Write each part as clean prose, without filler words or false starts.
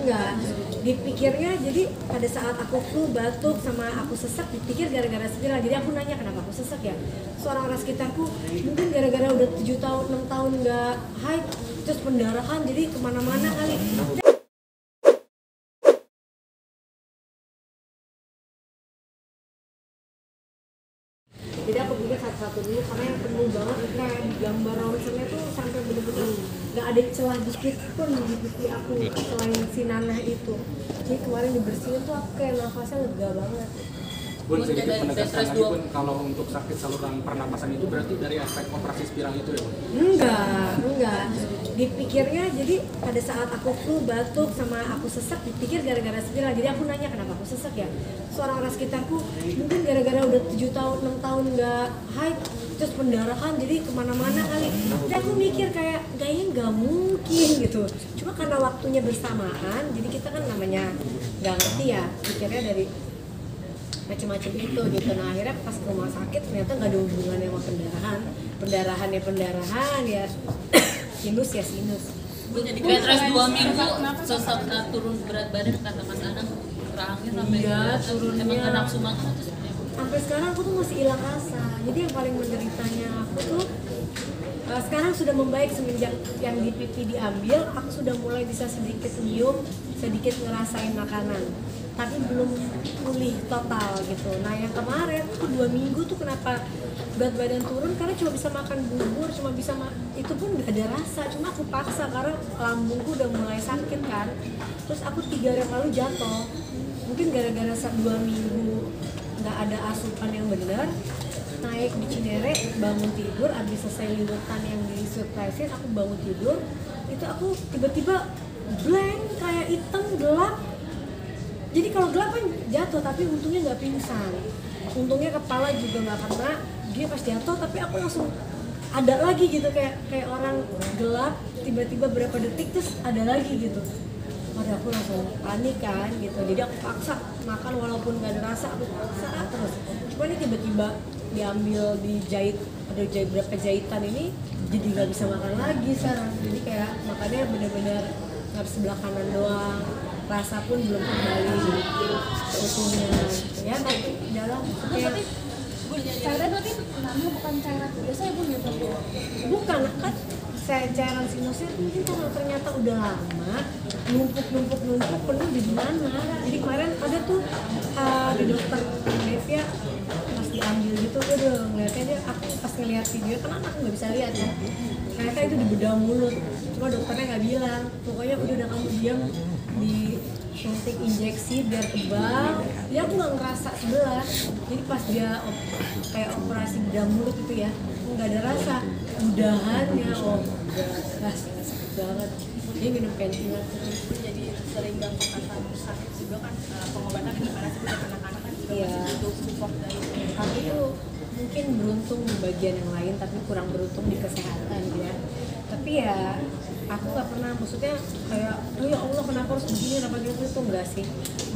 enggak. Dipikirnya jadi pada saat aku flu, batuk, sama aku sesak, dipikir gara-gara spiral. Jadi aku nanya kenapa aku sesak ya. Seorang orang sekitarku mungkin gara-gara udah 7 tahun, 6 tahun nggak haid, terus pendarahan jadi kemana-mana kali. Jadi aku pikir satu-satu dulu karena yang penuh banget kayak di gambar ronsennya tuh sampai bener-bener nggak ada celah dikit pun di pipi aku selain si nanah itu. Jadi kemarin dibersihin tuh aku kayak nafasnya lega banget. Bun, sedikit penegasan lagi Bun, kalau untuk sakit saluran pernapasan itu berarti dari efek operasi spiral itu ya Bun? Enggak. Dipikirnya jadi pada saat aku flu, batuk, sama aku sesak, dipikir gara-gara spiral. Jadi aku nanya kenapa aku sesak ya. Seorang orang sekitarku mungkin gara-gara udah 7 tahun, 6 tahun nggak haid, terus pendarahan jadi kemana-mana kali. Jadi aku mikir kayak kayaknya nggak mungkin gitu. Cuma karena waktunya bersamaan, jadi kita kan namanya nggak ngerti ya, pikirnya dari macam-macam itu gitu. Nah akhirnya pas ke rumah sakit ternyata nggak ada hubungannya sama pendarahan ya sinus ya sinus. Jadi kayak terus 2 minggu sosok turun berat badan kata Mas Anang, rahangnya sampai turunnya emang gak nafsu makan terus sampai sekarang aku tuh masih hilang rasa. Jadi yang paling menderitanya aku tuh sekarang sudah membaik semenjak yang di pipi diambil, aku sudah mulai bisa sedikit nyium, sedikit ngerasain makanan, tapi belum pulih total gitu. Nah yang kemarin tuh 2 minggu tuh kenapa berat badan turun karena cuma bisa makan bubur, cuma bisa itu pun gak ada rasa, cuma aku paksa karena lambungku udah mulai sakit kan. Terus aku 3 hari yang lalu jatuh, mungkin gara-gara 2 minggu nggak ada asupan yang benar, naik di Cinere, bangun tidur, abis selesai liwetan yang di surprisein, aku bangun tidur, itu aku tiba-tiba blank, kayak hitam, gelap. Jadi kalau gelap kan jatuh, tapi untungnya nggak pingsan. Untungnya kepala juga nggak kena, dia pas jatuh, tapi aku langsung ada lagi gitu, kayak orang gelap, tiba-tiba berapa detik terus ada lagi gitu. Pada aku langsung panik kan gitu, jadi aku paksa makan walaupun gak ada rasa, aku paksa terus. Cuma ini tiba-tiba diambil, dijahit, ada berapa jahitan ini, jadi gak bisa makan lagi sekarang. Jadi kayak makannya benar-benar harus sebelah kanan doang, rasa pun belum kembali utuhnya ya, tapi dalam kayak cairan berarti namanya bukan cairan biasa ya Bun ya? Bukan kan, cairan sinusnya mungkin karena ternyata udah lama numpuk penuh di mana. Jadi kemarin ada tuh di dokter Devia pas diambil gitu, udah ngeliatnya dia, aku pas ngeliat video kan aku nggak bisa lihat ya, ternyata itu di bedah mulut. Cuma dokternya nggak bilang, pokoknya udah kamu diam, di suntik injeksi biar tebal. Dia aku nggak ngerasa sebelah, jadi pas dia kayak operasi bedah mulut itu ya, nggak ada rasa, udahannya sakit banget. Dia minum pentil. Jadi sering ganggu kata sakit juga kan, pengobatan gimana sih buat anak-anak kan juga masih butuh support dari aku tuh mungkin beruntung di bagian yang lain tapi kurang beruntung di kesehatan ya. Tapi ya aku nggak pernah, maksudnya kayak oh ya Allah kenapa harus begini, kenapa gitu, itu enggak sih.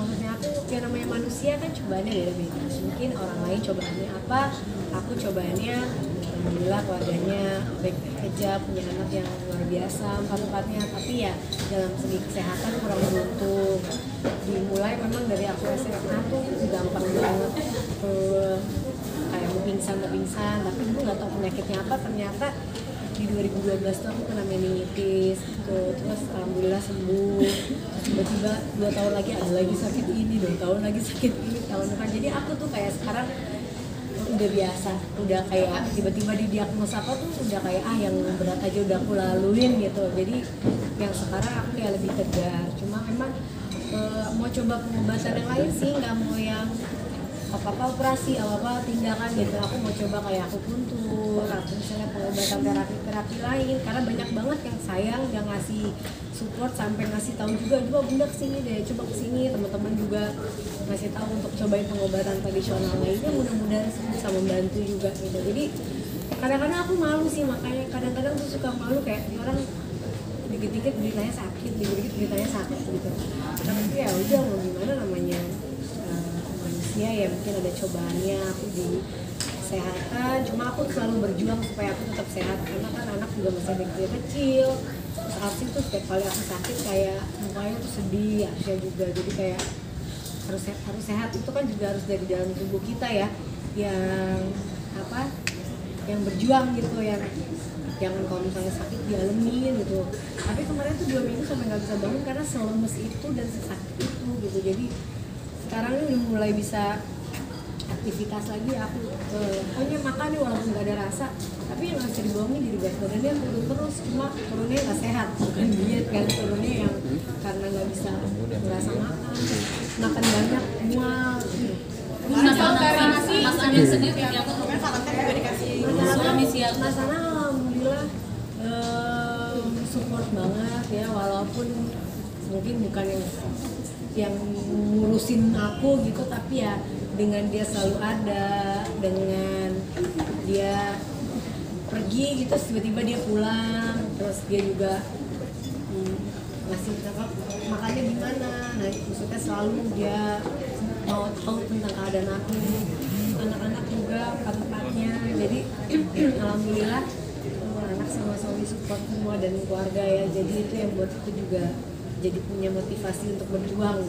Maksudnya aku yang namanya manusia kan cobaannya beda-beda. Mungkin orang lain cobaannya apa, aku cobaannya alhamdulillah keluarganya baik-baik aja, punya anak yang luar biasa empat-empatnya. Tapi ya dalam segi kesehatan kurang beruntung. Dimulai memang dari aku SMA tuh gampang banget kayak mau pingsan, tapi gue nggak tahu penyakitnya apa. Ternyata di 2012 tuh aku kena meningitis gitu, terus alhamdulillah sembuh. Terus tiba-tiba 2 tahun lagi ada lagi sakit ini, 2 tahun lagi sakit ini, tahun depan. Jadi aku tuh kayak sekarang udah biasa, udah kayak tiba-tiba didiagnosa apa tuh udah kayak yang berat aja udah aku laluin gitu. Jadi yang sekarang aku kayak lebih tegar. Cuma memang mau coba pengobatan yang lain sih, nggak mau yang apa-apa operasi, apa-apa tindakan gitu. Aku mau coba kayak aku puntur, atau misalnya pengobatan terapi lain, karena banyak banget yang sayang, yang ngasih support sampai ngasih tahu juga bunda kesini deh, coba kesini. Teman-teman juga ngasih tahu untuk cobain pengobatan tradisional lainnya, mudah-mudahan bisa membantu juga gitu. Jadi kadang-kadang aku malu sih, makanya kadang-kadang tuh suka malu kayak orang dikit-dikit beritanya sakit, dikit-dikit beritanya sakit gitu. Tapi ya udah mau gimana, namanya manusia ya, mungkin ada cobaannya. Aku di kesehatan, cuma aku selalu berjuang supaya aku tetap sehat karena kan anak juga masih kecil, Arsi tuh setiap kali aku sakit kayak mukanya tuh sedih, Arsya juga, jadi kayak harus sehat itu kan juga harus dari dalam tubuh kita ya, yang apa, yang berjuang gitu, yang jangan kalau misalnya sakit dialamin gitu. Tapi kemarin tuh 2 minggu sampai nggak bisa bangun karena selemes itu dan sesakit itu gitu. Jadi sekarang ini udah mulai bisa aktivitas lagi, aku pokoknya makan nih walaupun nggak ada rasa, tapi yang nggak bisa dibohongin jadi berat badannya turun terus, cuma turunnya nggak sehat, bukan diet kan, turunnya yang karena nggak bisa merasa makan banyak mual gitu. Mas Anil sendiri yang Valentine juga dikasih suami siap. Mas Ana alhamdulillah support banget ya, walaupun mungkin bukan yang ngurusin aku gitu, tapi ya dengan dia selalu ada, dengan dia pergi gitu tiba-tiba dia pulang, terus dia juga ngasih apa makannya gimana, nah maksudnya selalu dia mau tahu tentang keadaan aku, anak-anak juga tempatnya, jadi alhamdulillah anak sama suami support semua dan keluarga ya, jadi itu yang buat aku juga jadi punya motivasi untuk berjuang.